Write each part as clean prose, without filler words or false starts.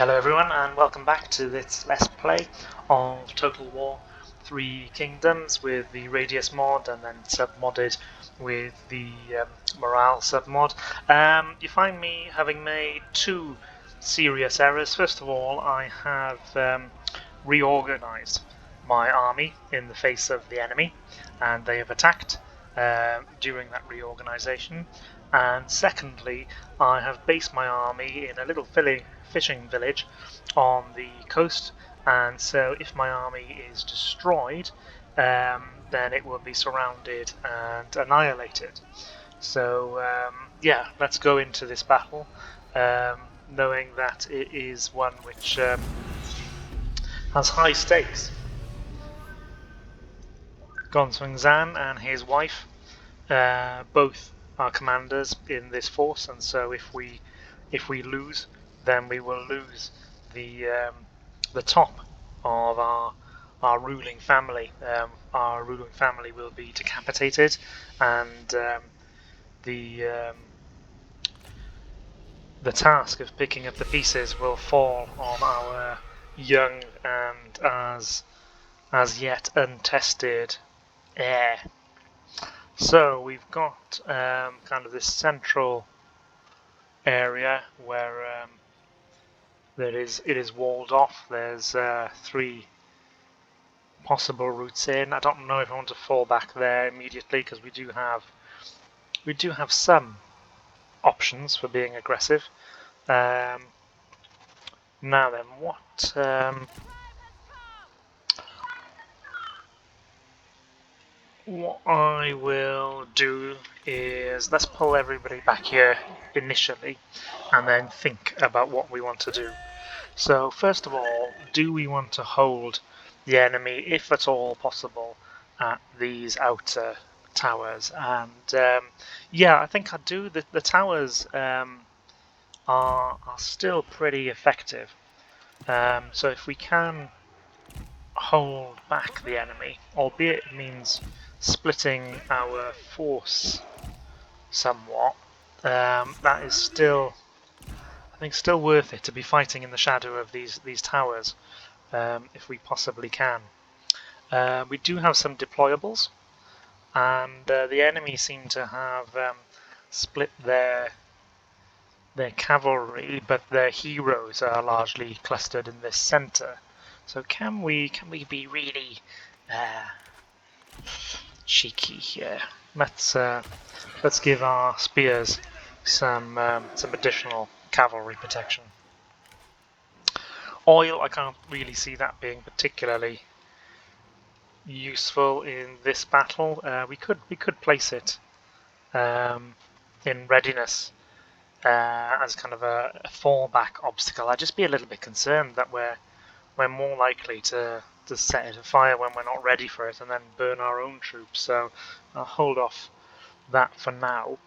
Hello everyone and welcome back to this Let's Play of Total War 3 Kingdoms with the Radious mod and then sub-modded with the Morale sub-mod. You find me having made two serious errors. First of all, I have reorganized my army in the face of the enemy and they have attacked during that reorganization. And secondly, I have based my army in a little fishing village on the coast, and so if my army is destroyed, then it will be surrounded and annihilated. So yeah, let's go into this battle, knowing that it is one which has high stakes. Gonswing Zan and his wife both are commanders in this force, and so if we lose, then we will lose the top of our ruling family. Our ruling family will be decapitated, and the task of picking up the pieces will fall on our young and as yet untested heir. So we've got kind of this central area where it is walled off. There's three possible routes in. I don't know if I want to fall back there immediately because we do have some options for being aggressive. Now then, what I will do is let's pull everybody back here initially and then think about what we want to do. So first of all, do we want to hold the enemy, if at all possible, at these outer towers? And yeah, I think I do. The towers are still pretty effective. So if we can hold back the enemy, albeit it means splitting our force somewhat, that is still, I think, still worth it to be fighting in the shadow of these towers, if we possibly can. We do have some deployables, and the enemy seem to have split their cavalry, but their heroes are largely clustered in this centre. So can we be really cheeky here? Let's give our spears some additional cavalry protection. Oil, I can't really see that being particularly useful in this battle. We could place it in readiness as kind of a fallback obstacle. I'd just be a little bit concerned that we're more likely to set it afire when we're not ready for it and then burn our own troops. So I'll hold off that for now.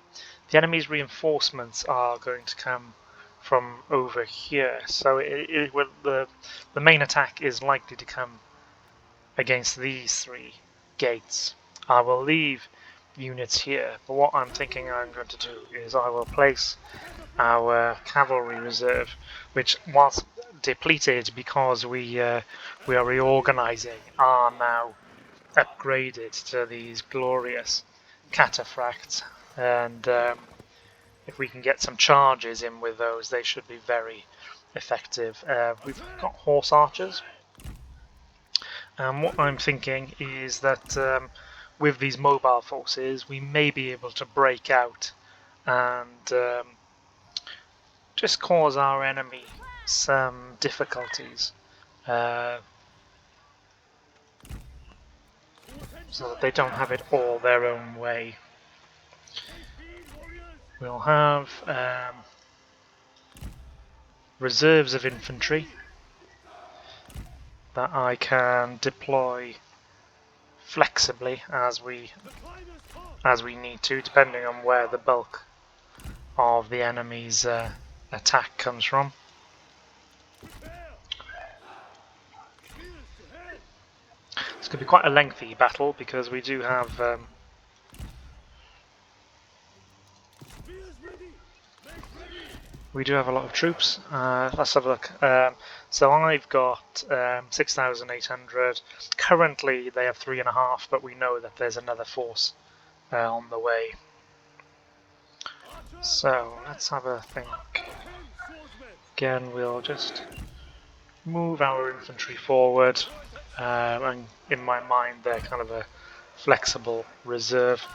The enemy's reinforcements are going to come from over here, so the main attack is likely to come against these three gates. I will leave units here, but what I'm thinking I'm going to do is I will place our cavalry reserve, which, whilst depleted because we are reorganizing, are now upgraded to these glorious cataphracts, and if we can get some charges in with those, they should be very effective. We've got horse archers, and what I'm thinking is that with these mobile forces we may be able to break out and just cause our enemy some difficulties, so that they don't have it all their own way. We'll have reserves of infantry that I can deploy flexibly as we need to, depending on where the bulk of the enemy's attack comes from. It's going to be quite a lengthy battle because we do have We do have a lot of troops. Let's have a look. So I've got 6,800. Currently they have 3.5, but we know that there's another force on the way. So let's have a think. Again, we'll just move our infantry forward. And in my mind, they're kind of a flexible reserve.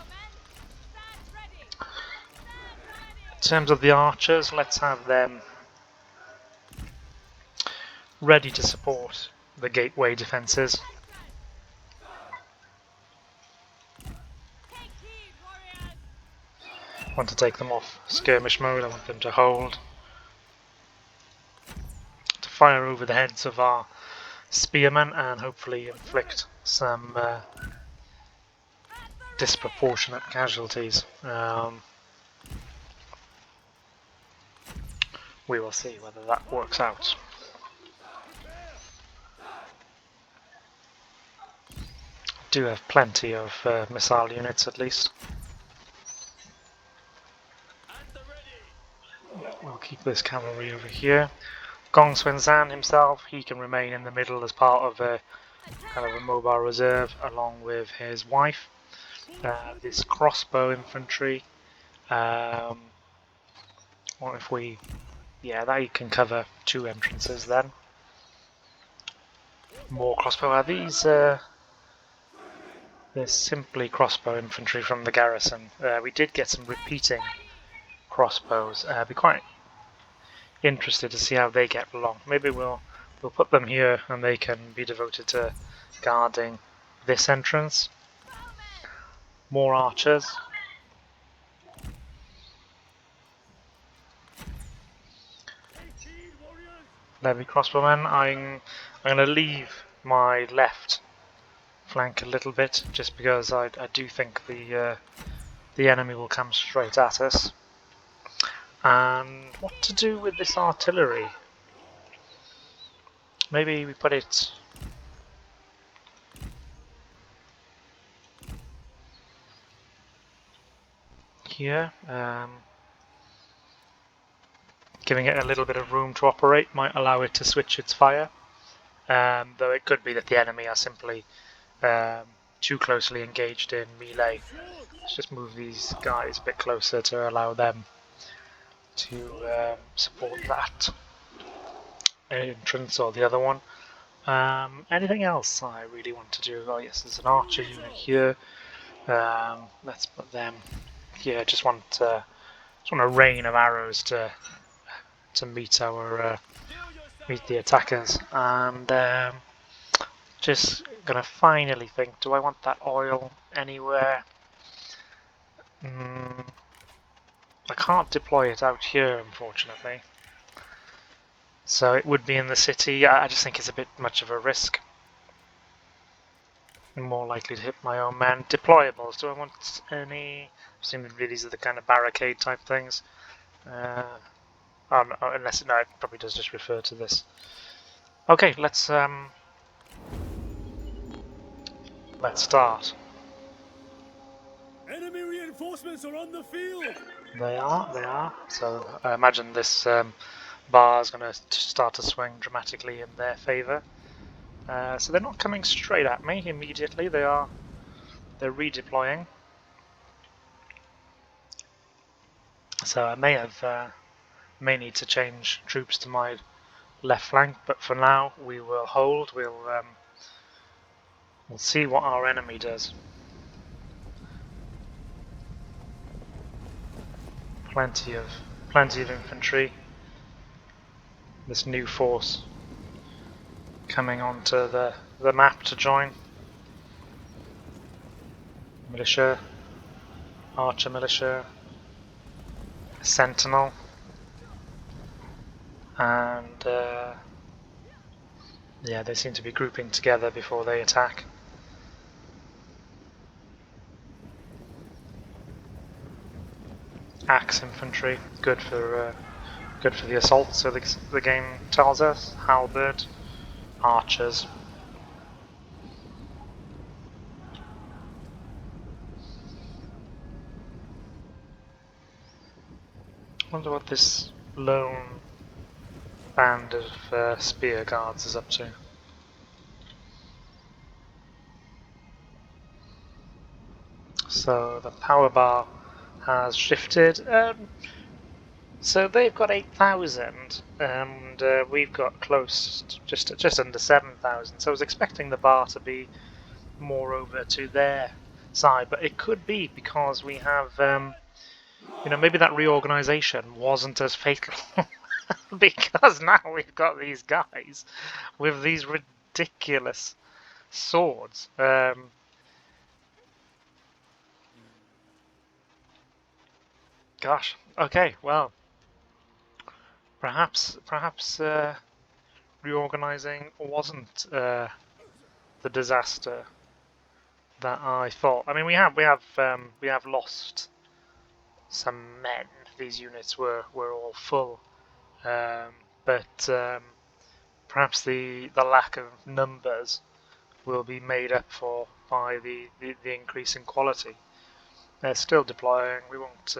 In terms of the archers, let's have them ready to support the gateway defences. I want to take them off skirmish mode, I want them to hold. To fire over the heads of our spearmen and hopefully inflict some disproportionate casualties. We will see whether that works out. Do have plenty of missile units at least. We'll keep this cavalry over here. Gong Xuanzan himself, he can remain in the middle as part of a kind of a mobile reserve along with his wife. This crossbow infantry, what if we, yeah, that can cover 2 entrances then. More crossbow. Are these they're simply crossbow infantry from the garrison. We did get some repeating crossbows. Be quite interested to see how they get along. Maybe we'll put them here and they can be devoted to guarding this entrance. More archers. Levy crossbowmen. I'm going to leave my left flank a little bit just because I do think the enemy will come straight at us. And what to do with this artillery? Maybe we put it here. Giving it a little bit of room to operate might allow it to switch its fire. Though it could be that the enemy are simply too closely engaged in melee. Let's just move these guys a bit closer to allow them to support that entrance or the other one. Anything else I really want to do? Oh yes, there's an archer unit here. Let's put them here. Just want a rain of arrows to meet our meet the attackers, and just gonna finally think: do I want that oil anywhere? I can't deploy it out here, unfortunately. So it would be in the city. I just think it's a bit much of a risk. I'm more likely to hit my own men. Deployables. Do I want any? Presumably these are the kind of barricade type things. Unless no, it probably does just refer to this. Okay, let's start. Enemy reinforcements are on the field. They are. So I imagine this bar is going to start to swing dramatically in their favour. So they're not coming straight at me immediately. They're redeploying. So I may need to change troops to my left flank, but for now we will hold. We'll see what our enemy does. Plenty of infantry. This new force coming onto the map to join. Militia, archer militia, sentinel, and yeah, they seem to be grouping together before they attack. Axe infantry, good for the assault. So the game tells us. Halberd, archers. Wonder what this lone band of spear guards is up to. So the power bar has shifted. So they've got 8,000, and we've got close, just under 7,000. So I was expecting the bar to be more over to their side, but it could be because we have, maybe that reorganization wasn't as fatal because now we've got these guys with these ridiculous swords. Gosh. Okay. Well, perhaps reorganizing wasn't the disaster that I thought. I mean, we have lost some men. These units were all full, but perhaps the lack of numbers will be made up for by the increase in quality. They're still deploying. We won't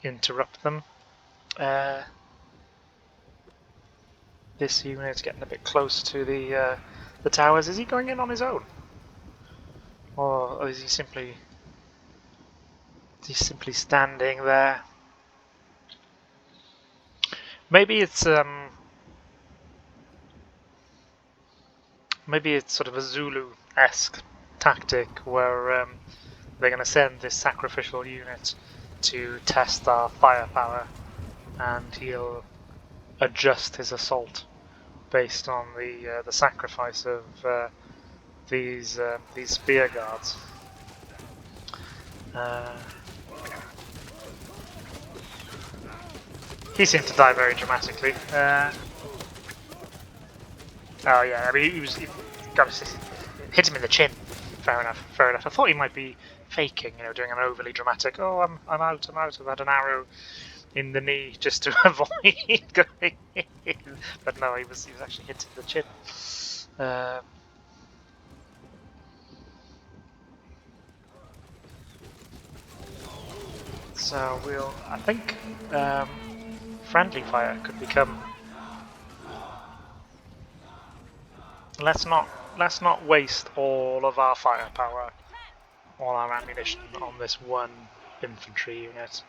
interrupt them. This unit's getting a bit close to the towers. Is he going in on his own, or is he simply standing there? Maybe it's sort of a Zulu-esque tactic where they're going to send this sacrificial unit to test our firepower, and he'll adjust his assault based on the sacrifice of these spear guards. He seemed to die very dramatically. Oh yeah, I mean he hit him in the chin. Fair enough. I thought he might be faking, doing an overly dramatic. Oh, I'm out. I've had an arrow in the knee just to avoid going in. But no, he was actually hit in the chin. So I think friendly fire could become. Let's not waste all of our firepower, all our ammunition on this one infantry unit.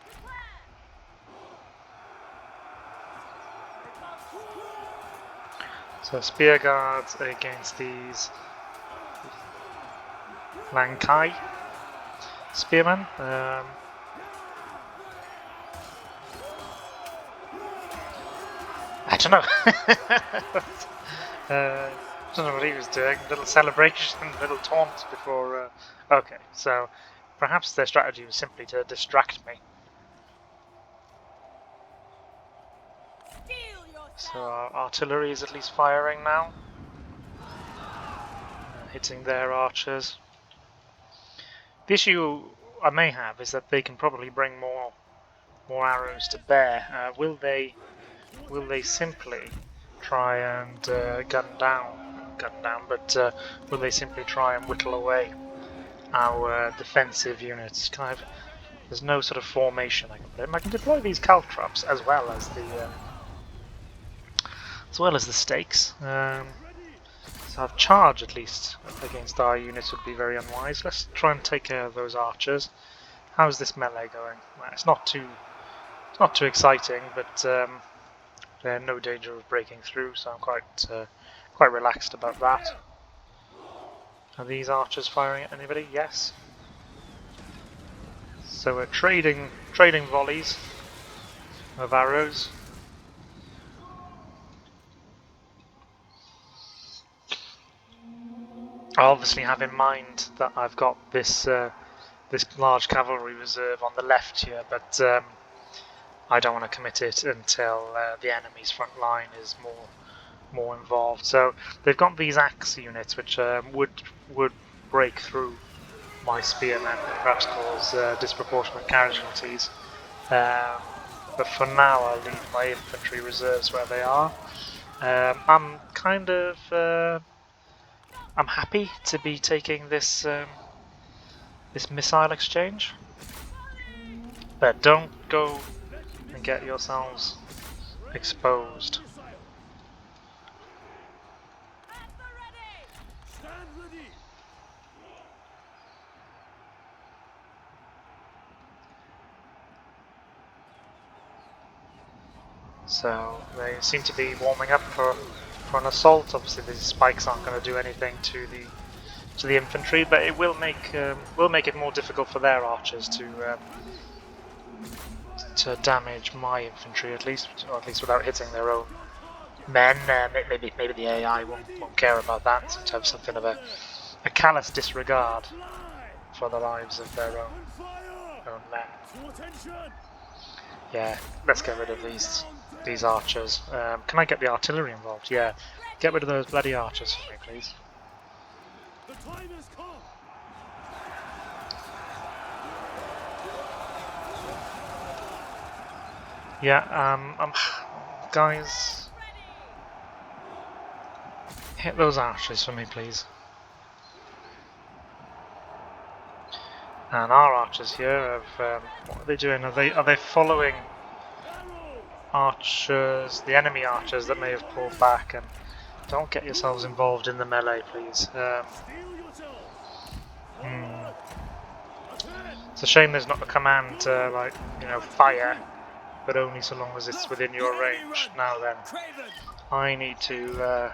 So spear guards against these Lankai spearmen. I don't know. Don't know what he was doing. Little celebration, little taunt before. Okay, so perhaps their strategy was simply to distract me. So our artillery is at least firing now, hitting their archers. The issue I may have is that they can probably bring more arrows to bear. Will they simply try and gun down, but will they simply try and whittle away our defensive units? There's no sort of formation I can put in. I can deploy these caltrops as well as the stakes. So I've charged at least against our units would be very unwise. Let's try and take care of those archers. How's this melee going? Well, it's not too exciting, but they're no danger of breaking through, so I'm quite relaxed about that. Are these archers firing at anybody? Yes. So we're trading volleys of arrows. I obviously have in mind that I've got this large cavalry reserve on the left here, but I don't want to commit it until the enemy's front line is more involved. So they've got these axe units which would break through my spearmen and perhaps cause disproportionate casualties. But for now, I'll leave my infantry reserves where they are. I'm kind of I'm happy to be taking this this missile exchange, but don't go and get yourselves exposed. Stand ready. So they seem to be warming up for an assault. Obviously, these spikes aren't going to do anything to the infantry, but it will make it more difficult for their archers to damage my infantry, at least, or at least without hitting their own men. Maybe the AI won't care about that. To have something of a callous disregard for the lives of their own men. Yeah, let's get rid of these archers. Can I get the artillery involved? Yeah, get rid of those bloody archers for me, please. The time has come. Yeah, guys, hit those archers for me, please. And our archers here have what are they doing? Are they following archers, the enemy archers that may have pulled back? And don't get yourselves involved in the melee, please. It's a shame there's not a command to, like, you know, fire, but only so long as it's within your range. Now then, I need to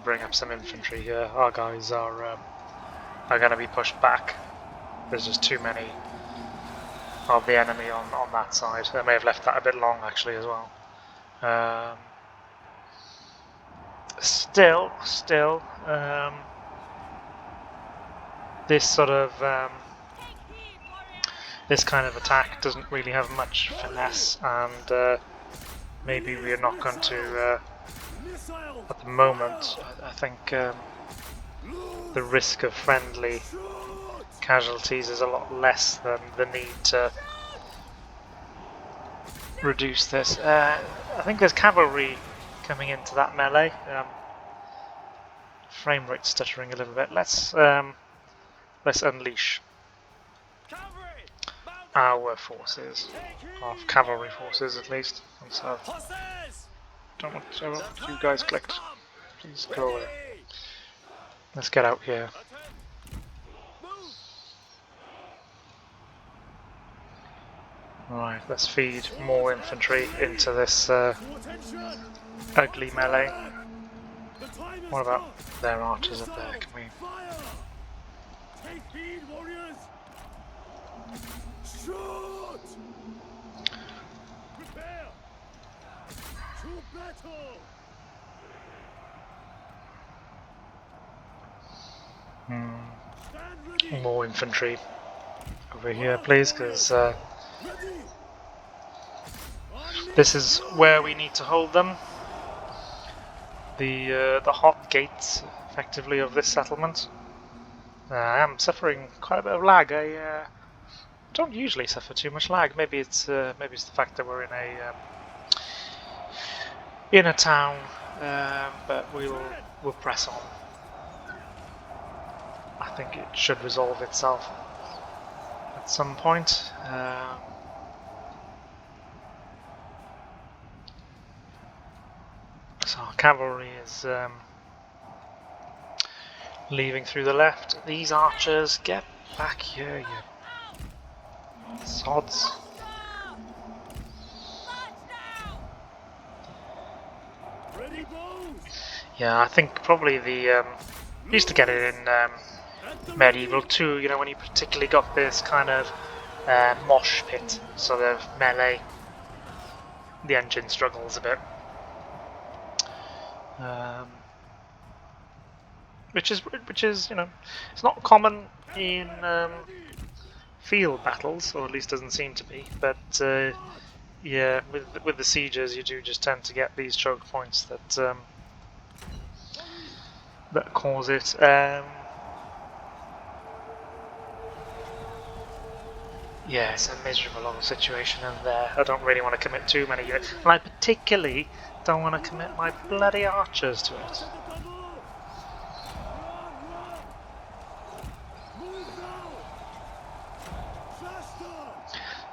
bring up some infantry here. Our guys are going to be pushed back. There's just too many of the enemy on that side. I may have left that a bit long actually as well. Still, this sort of this kind of attack doesn't really have much finesse, and maybe we're not going to at the moment. I think the risk of friendly casualties is a lot less than the need to reduce this. I think there's cavalry coming into that melee. Frame rate stuttering a little bit. Let's unleash our forces, our cavalry forces at least. And so, don't want you guys clicked. Please go away. Let's get out here. Right, let's feed more infantry into this ugly melee. What about their archers up there? Can we? Take heed, warriors. Shoot! Prepare to battle. Stand ready. More infantry over here, please, because this is where we need to hold them. The hot gates, effectively, of this settlement. I am suffering quite a bit of lag. I don't usually suffer too much lag. Maybe it's the fact that we're in a town, but we'll press on. I think it should resolve itself at some point. So our cavalry is leaving through the left. These archers, get back here, you sods. Yeah, I think probably the used to get it in Medieval too. You know, when you particularly got this kind of mosh pit sort of melee, the engine struggles a bit. Which is you know, it's not common in field battles, or at least doesn't seem to be. But yeah, with the sieges, you do just tend to get these choke points that that cause it. Yeah, it's a miserable old situation in there. I don't really want to commit too many units, and I particularly don't want to commit my bloody archers to it.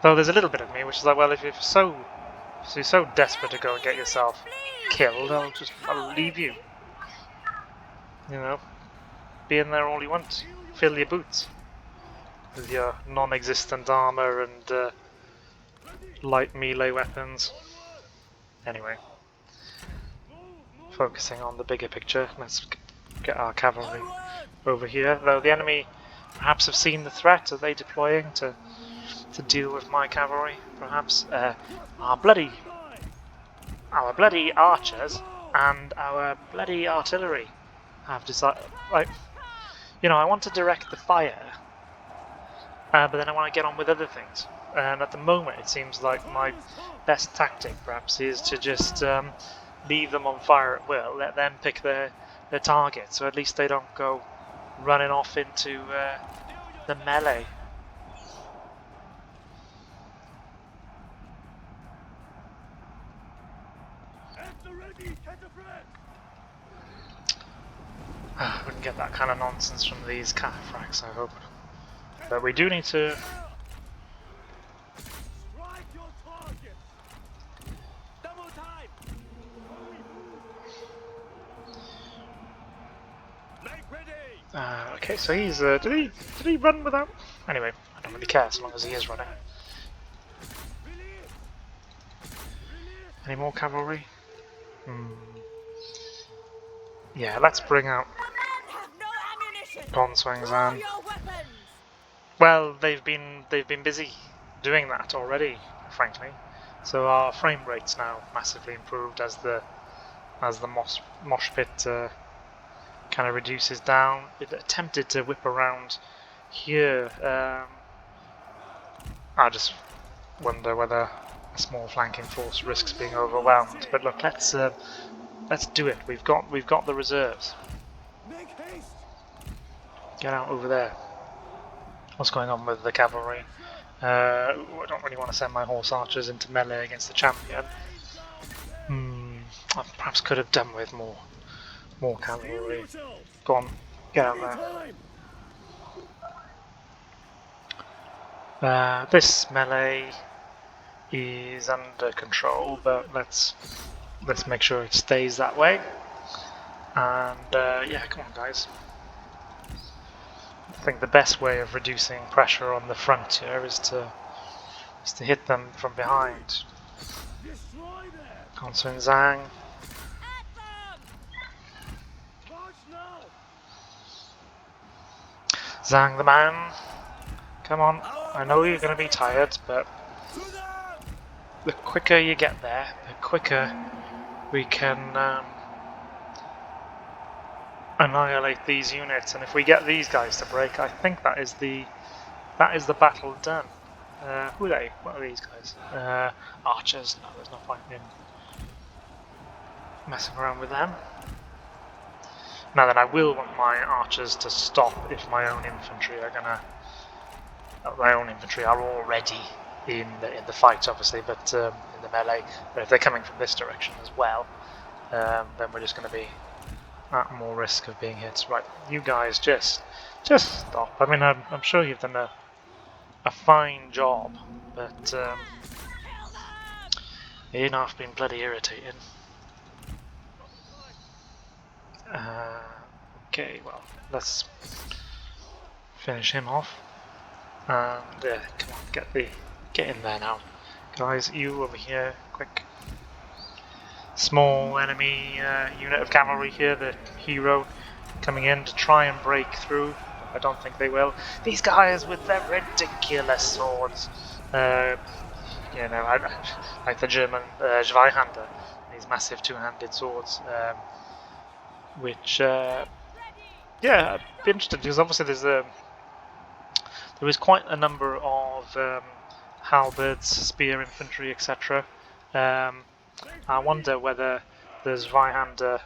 Though there's a little bit of me which is like, well, if you're so desperate to go and get yourself killed, I'll leave you. You know, be in there all you want. Fill your boots with your non-existent armor and light melee weapons. Anyway, focusing on the bigger picture, let's get our cavalry over here. Though the enemy perhaps have seen the threat, are they deploying to deal with my cavalry? Perhaps our bloody archers and our bloody artillery have decided, like, you know, I want to direct the fire, but then I want to get on with other things. And at the moment, it seems like my best tactic, perhaps, is to just leave them on fire at will, let them pick their target, so at least they don't go running off into the melee. I wouldn't get that kind of nonsense from these cataphracts, I hope. But we do need to... okay, so he's... did he run without... Anyway, I don't really care as long as he is running. Any more cavalry? Yeah, let's bring out Gonswangzan. Well, they've been busy doing that already, frankly. So our frame rate's now massively improved as the mosh pit kind of reduces down. It attempted to whip around here. I just wonder whether a small flanking force risks being overwhelmed. But look, let's do it. We've got the reserves. Get out over there. What's going on with the cavalry? I don't really want to send my horse archers into melee against the champion. I perhaps could have done with more cavalry. Go on, get out there. This melee is under control, but let's make sure it stays that way. And yeah, come on, guys. I think the best way of reducing pressure on the front here is to hit them from behind. Consun Zhang. Zhang the man. Come on. I know you're going to be tired, but the quicker you get there, the quicker we can annihilate these units. And if we get these guys to break, I think that is the battle done. Who are they? What are these guys? Archers? No, there's no point in messing around with them. Now then, I will want my archers to stop if my own infantry are gonna. My own infantry are already in the fight, obviously, but in the melee. But if they're coming from this direction as well, then we're just going to be at more risk of being hit. Right, you guys, just stop. I mean, I'm sure you've done a fine job, but I've been bloody irritating. Okay, well, let's finish him off. And come on, get in there now, guys. You over here, quick. Small enemy unit of cavalry here, the hero coming in to try and break through. I don't think they will. These guys with their ridiculous swords, you know, like the German Zweihander, these massive two-handed swords, which, yeah, I'd be interested because obviously there is quite a number of halberds, spear infantry, etc. I wonder whether there's Zweihander,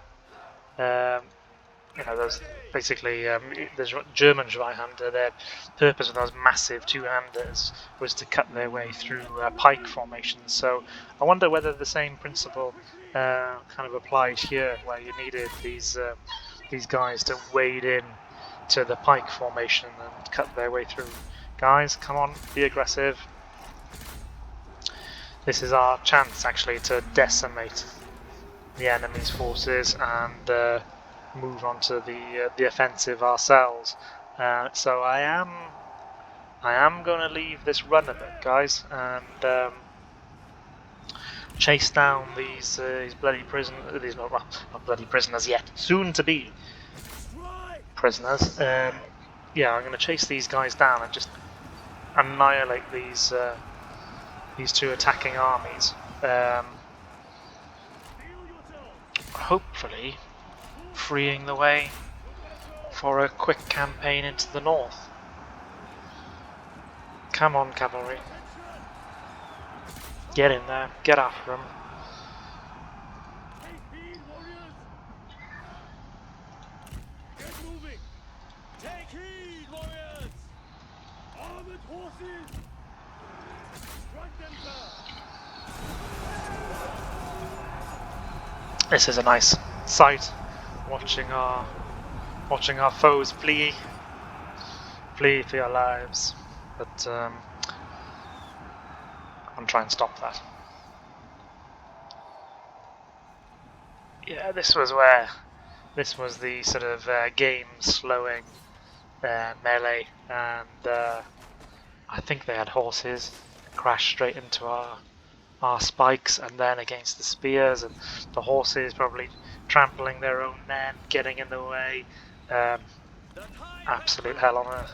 you know, there's basically there's German Zweihander. Their purpose of those massive two-handers was to cut their way through pike formations. So I wonder whether the same principle kind of applies here, where you needed these guys to wade in to the pike formation and cut their way through. Guys, come on, be aggressive. this is our chance actually to decimate the enemy's forces and move on to the offensive ourselves. So I am going to leave this run a bit, guys, and chase down these bloody prisoners. These not bloody prisoners yet, soon to be prisoners. Yeah, I'm going to chase these guys down and just annihilate these two attacking armies. Hopefully, freeing the way for a quick campaign into the north. Come on, cavalry. Get in there. Get after them. Take heed, warriors! Get moving! Take heed, warriors! Armored horses! Strike them down! This is a nice sight, watching our foes flee for your lives. But I'm trying to stop that. Yeah, this was the sort of game slowing melee, and I think they had horses crash straight into our spikes, and then against the spears, and the horses probably trampling their own men, getting in the way. Absolute hell on earth.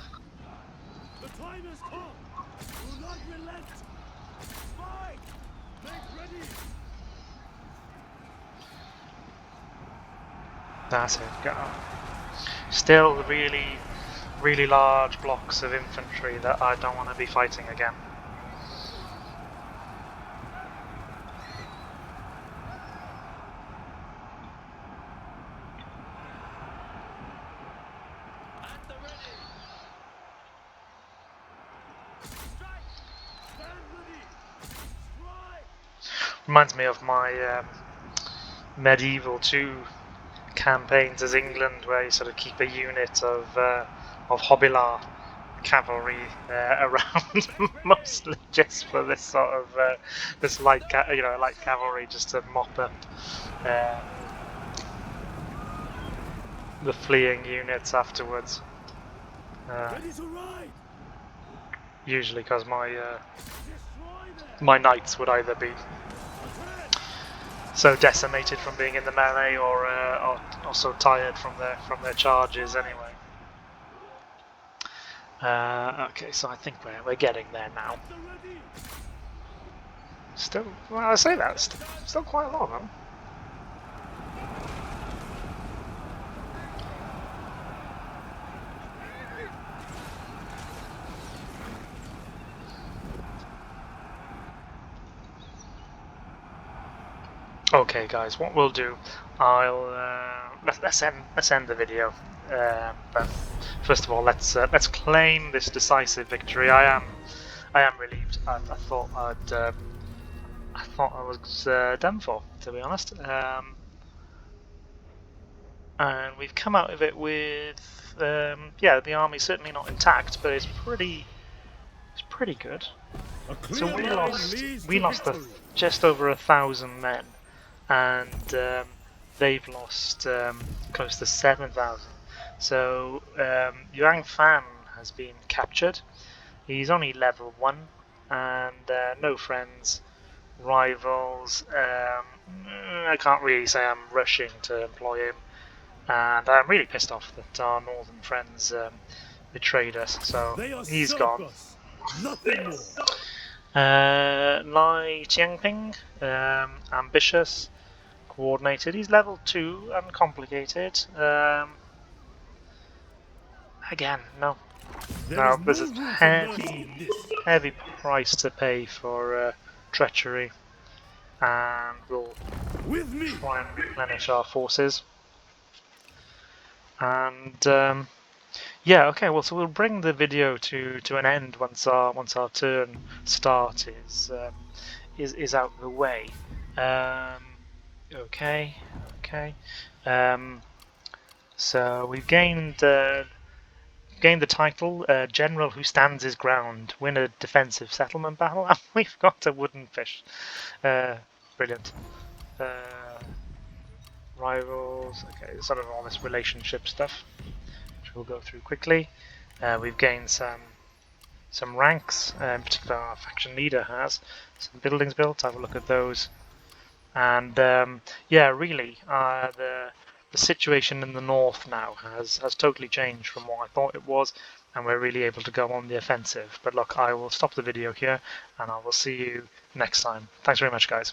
The time has come! Do not relent! Fight! Make ready! That's it. Go. Still really, really large blocks of infantry that I don't want to be fighting again. Reminds me of my medieval 2 campaigns as England, where you sort of keep a unit of Hobilar cavalry around, mostly just for this sort of this light cavalry, just to mop up the fleeing units afterwards. Usually, because my knights would either be so decimated from being in the melee, or so tired from their charges anyway. Okay, so I think we're getting there now. Still, well, I say that, still quite a lot, huh? Okay, guys, what we'll do, I'll let's end the video. But first of all, let's claim this decisive victory. I am relieved. I thought I was done for, to be honest. And we've come out of it with yeah, the army's certainly not intact, but it's pretty good. So we lost just over 1,000 men, and they've lost close to 7,000. So Yuan Fan has been captured. He's only level 1, and no friends, rivals. I can't really say I'm rushing to employ him, and I'm really pissed off that our northern friends betrayed us. So he's gone. Nothing more. Lai Tianping, ambitious, coordinated. He's level 2, uncomplicated. Again, no. There's a heavy price to pay for treachery, and we'll try and replenish our forces. And yeah, okay. Well, so we'll bring the video to an end once our turn start is out of the way. Okay. So we've gained gained the title, General Who Stands His Ground, win a defensive settlement battle, and we've got a wooden fish. Brilliant. Rivals, okay, sort of all this relationship stuff, which we'll go through quickly. We've gained some ranks, in particular our faction leader has some buildings built. Have a look at those. And yeah, really, the situation in the north now has totally changed from what I thought it was, and we're really able to go on the offensive. But look, I will stop the video here, and I will see you next time. Thanks very much, guys.